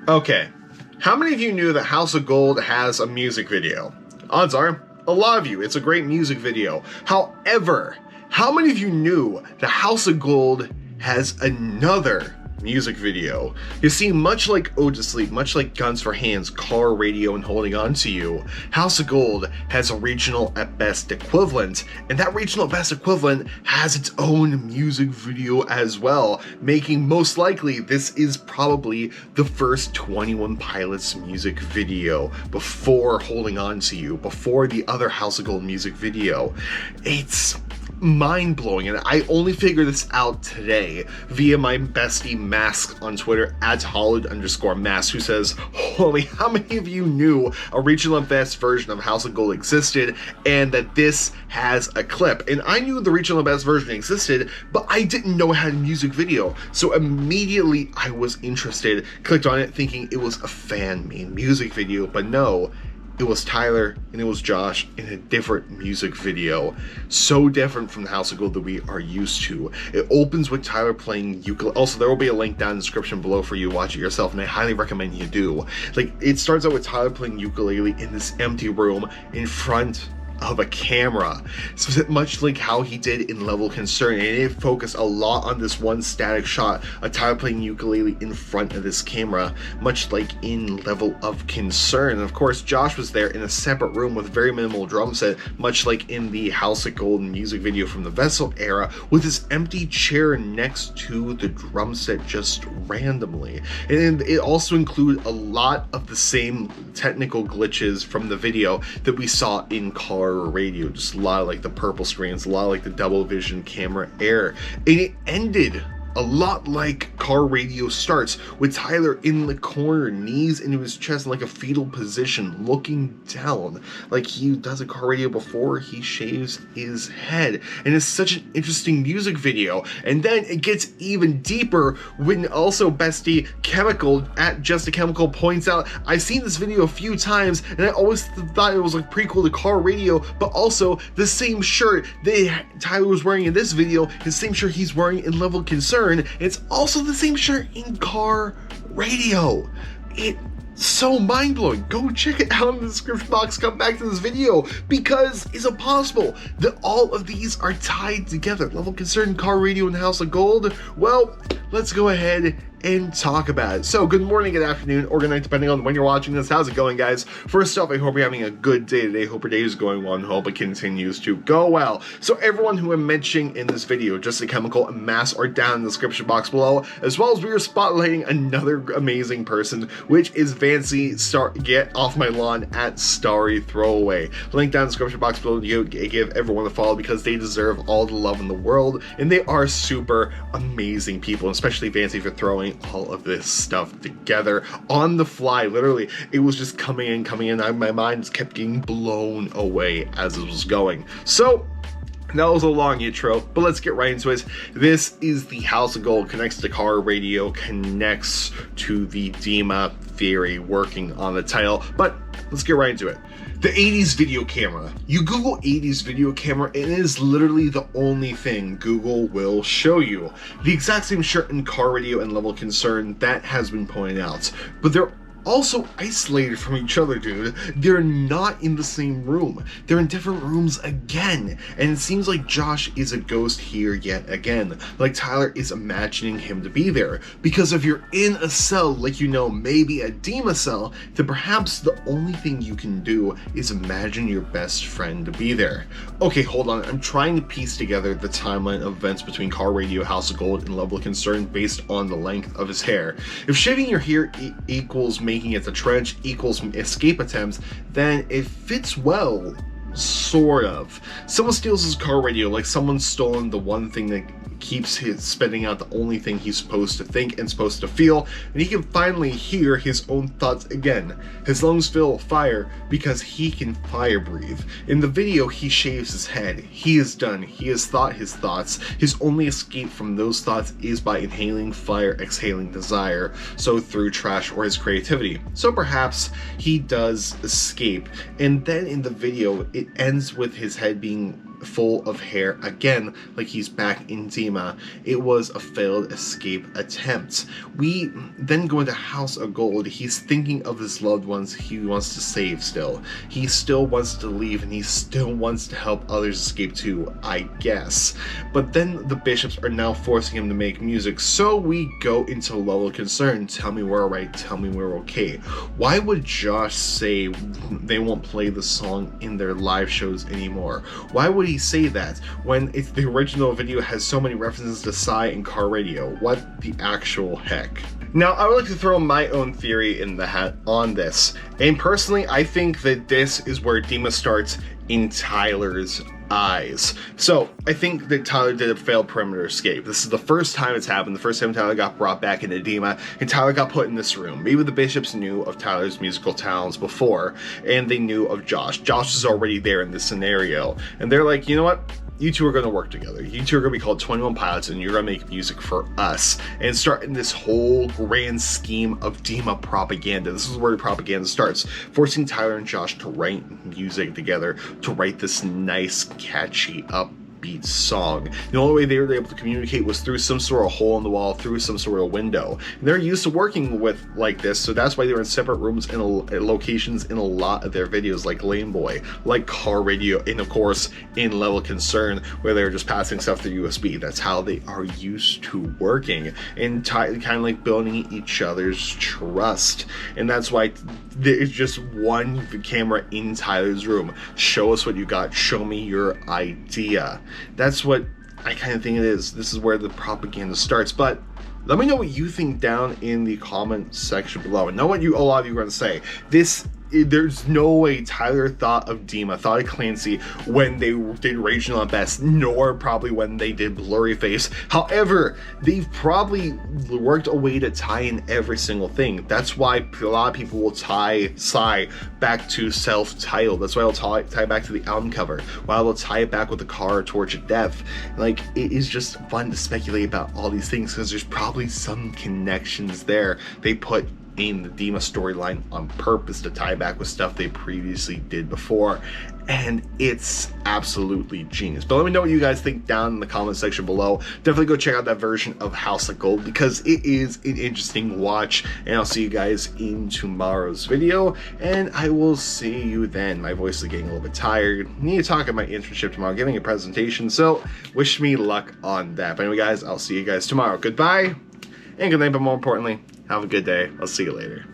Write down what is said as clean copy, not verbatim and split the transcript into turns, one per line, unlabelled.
Okay, how many of you knew that House of Gold has a music video? Odds are, a lot of you. It's a great music video. However, how many of you knew that House of Gold has another music video? You see, much like Ode to Sleep, much like Guns for Hands, Car Radio, and Holding On to You, House of Gold has a regional at best equivalent, and that regional at best equivalent has its own music video as well, making most likely this is probably the first 21 Pilots music video before Holding On to You, before the other House of Gold music video. It's mind-blowing, and I only figured this out today via my bestie Mask on Twitter at Hollowed_Mask, who says, holy, how many of you knew a regional and best version of House of Gold existed and that this has a clip? And I knew the regional and best version existed, but I didn't know it had a music video, so immediately I was interested, clicked on it thinking it was a fan-made music video, but no, it was Tyler and it was Josh in a different music video. So different from the House of Gold that we are used to. It opens with Tyler playing ukulele. Also, there will be a link down in the description below for you to watch it yourself, and I highly recommend you do. Like, it starts out with Tyler playing ukulele in this empty room in front of a camera, so much like how he did in Level Concern, and it focused a lot on this one static shot of Tyler playing ukulele in front of this camera, much like in Level of Concern. And of course, Josh was there in a separate room with very minimal drum set, much like in the House of Gold music video from the Vessel era, with this empty chair next to the drum set just randomly. And it also included a lot of the same technical glitches from the video that we saw in Car Radio, just a lot of like the purple screens, a lot of like the double vision camera error, and it ended a lot like Car Radio starts, with Tyler in the corner, knees into his chest in like a fetal position, looking down, like he does a Car Radio before he shaves his head. And it's such an interesting music video. And then it gets even deeper when also bestie Chemical at Just a Chemical points out, I've seen this video a few times and I always thought it was like prequel to Car Radio, but also the same shirt that Tyler was wearing in this video, the same shirt he's wearing in Level Concern. It's also the same shirt in Car Radio. It's so mind-blowing. Go check it out in the description box. Come back to this video, because is it possible that all of these are tied together? Level Concern, Car Radio, and House of Gold? Well, let's go ahead and talk about it. So, good morning, good afternoon, or good night, depending on when you're watching this. How's it going, guys? First off, I hope you're having a good day today. Hope your day is going well, and hope it continues to go well. So, everyone who I'm mentioning in this video, Just a Chemical and Mask, are down in the description box below, as well as we are spotlighting another amazing person, which is Fancy Get Off My Lawn at Starry Throwaway. Link down in the description box below to give everyone a follow, because they deserve all the love in the world, and they are super amazing people, especially Fancy for throwing all of this stuff together on the fly. Literally, it was just coming in. My mind just kept getting blown away as it was going. So that was a long intro, but let's get right into it. This is the House of Gold, connects to Car Radio, connects to the Dema theory, working on the title, but let's get right into it. The 80s video camera. You Google 80s video camera, and it is literally the only thing Google will show you. The exact same shirt in Car Radio and Level Concern, that has been pointed out. But they're also isolated from each other, dude. They're not in the same room. They're in different rooms again. And it seems like Josh is a ghost here yet again. Like Tyler is imagining him to be there. Because if you're in a cell, like you know, maybe a Dema cell, then perhaps the only thing you can do is imagine your best friend to be there. Okay, hold on. I'm trying to piece together the timeline of events between Car Radio, House of Gold, and Level of Concern based on the length of his hair. If shaving your hair equals making it the trench equals escape attempts, then it fits well, sort of. Someone steals his Car Radio, like someone's stolen the one thing that keeps his spitting out the only thing he's supposed to think and supposed to feel, and he can finally hear his own thoughts again. His lungs fill with fire because he can fire breathe. In the video, he shaves his head. He is done. He has thought his thoughts. His only escape from those thoughts is by inhaling fire, exhaling desire, so through trash or his creativity. So perhaps he does escape, and then in the video, it ends with his head being full of hair again, like he's back in Dema. It was a failed escape attempt. We then go into House of Gold. He's thinking of his loved ones he wants to save still. He still wants to leave, and he still wants to help others escape too, I guess. But then the bishops are now forcing him to make music, so we go into a level of concern. Tell me we're right, tell me we're okay. Why would Josh say they won't play the song in their live shows anymore? Why would he say that when the original video has so many references to Psy and car radio? What the actual heck? Now, I would like to throw my own theory in the hat on this, and personally I think that this is where Dema starts in Tyler's eyes. So I think that Tyler did a failed perimeter escape. This is the first time it's happened, the first time Tyler got brought back into Dema, and Tyler got put in this room. Maybe the bishops knew of Tyler's musical talents before, and they knew of Josh. Josh was already there in this scenario, and they're like, you know what? You two are going to work together. You two are going to be called 21 Pilots, and you're going to make music for us. And starting this whole grand scheme of Dema propaganda. This is where the propaganda starts. Forcing Tyler and Josh to write music together, to write this nice, catchy, upbeat song. The only way they were able to communicate was through some sort of hole in the wall, through some sort of window. And they're used to working with like this, so that's why they were in separate rooms and locations in a lot of their videos, like Lame Boy, like Car Radio, and of course in Level Concern, where they're just passing stuff through USB. That's how they are used to working, and kind of like building each other's trust. And that's why there's just one camera in Tyler's room. Show us what you got. Show me your idea. That's what I kind of think it is. This is where the propaganda starts. But let me know what you think down in the comment section below. And know what a lot of you are going to say. There's no way Tyler thought of Dema, thought of Clancy when they did Regional at Best, nor probably when they did Blurry Face. However, they've probably worked a way to tie in every single thing. That's why a lot of people will tie Psy back to self-titled. That's why they'll tie back to the album cover. Why they'll tie it back with the car Torch of Death. Like, it is just fun to speculate about all these things because there's probably some connections there they put in the Dema storyline on purpose to tie back with stuff they previously did before, and it's absolutely genius. But let me know what you guys think down in the comment section below. Definitely go check out that version of House of Gold because it is an interesting watch, and I'll see you guys in tomorrow's video, and I will see you then. My voice is getting a little bit tired. I need to talk at my internship tomorrow, giving a presentation, so wish me luck on that. But anyway guys, I'll see you guys tomorrow. Goodbye and good night, but more importantly, have a good day. I'll see you later.